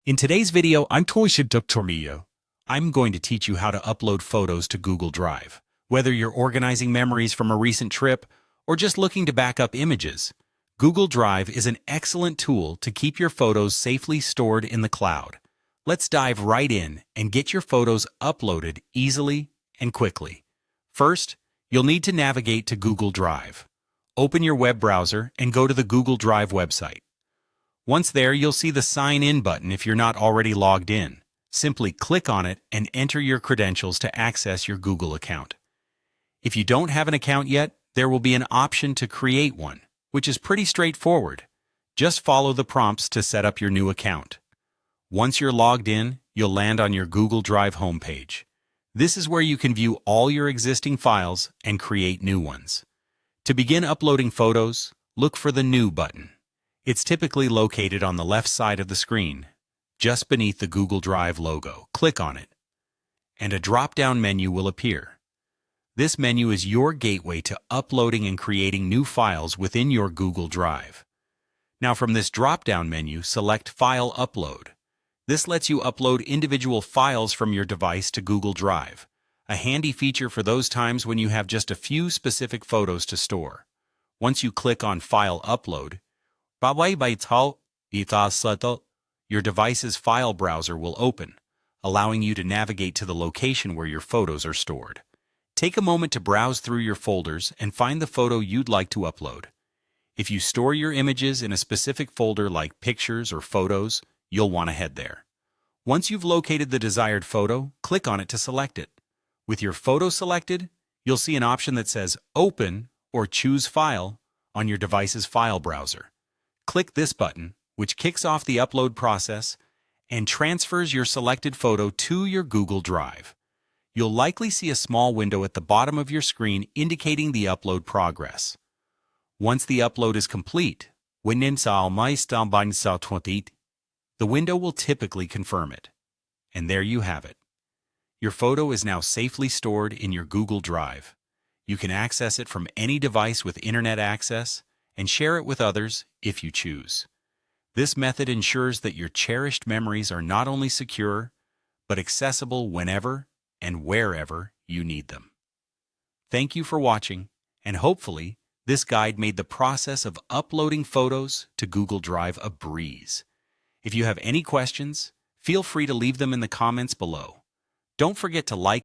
In today's video, I'm Tormillo. I'm going to teach you how to upload photos to Google Drive. Whether you're organizing memories from a recent trip or just looking to back up images, Google Drive is an excellent tool to keep your photos safely stored in the cloud. Let's dive right in and get your photos uploaded easily and quickly. First, you'll need to navigate to Google Drive. Open your web browser and go to the Google Drive website. Once there, you'll see the Sign In button if you're not already logged in. Simply click on it and enter your credentials to access your Google account. If you don't have an account yet, there will be an option to create one, which is pretty straightforward. Just follow the prompts to set up your new account. Once you're logged in, you'll land on your Google Drive homepage. This is where you can view all your existing files and create new ones. To begin uploading photos, look for the New button. It's typically located on the left side of the screen, just beneath the Google Drive logo. Click on it, and a drop-down menu will appear. This menu is your gateway to uploading and creating new files within your Google Drive. Now from this drop-down menu, select File Upload. This lets you upload individual files from your device to Google Drive, a handy feature for those times when you have just a few specific photos to store. Once you click on File Upload, your device's file browser will open, allowing you to navigate to the location where your photos are stored. Take a moment to browse through your folders and find the photo you'd like to upload. If you store your images in a specific folder like Pictures or Photos, you'll want to head there. Once you've located the desired photo, click on it to select it. With your photo selected, you'll see an option that says Open or Choose File on your device's file browser. Click this button, which kicks off the upload process and transfers your selected photo to your Google Drive. You'll likely see a small window at the bottom of your screen indicating the upload progress. Once the upload is complete, the window will typically confirm it. And there you have it. Your photo is now safely stored in your Google Drive. You can access it from any device with internet access and share it with others if you choose. This method ensures that your cherished memories are not only secure, but accessible whenever and wherever you need them. Thank you for watching, and hopefully, this guide made the process of uploading photos to Google Drive a breeze. If you have any questions, feel free to leave them in the comments below. Don't forget to like,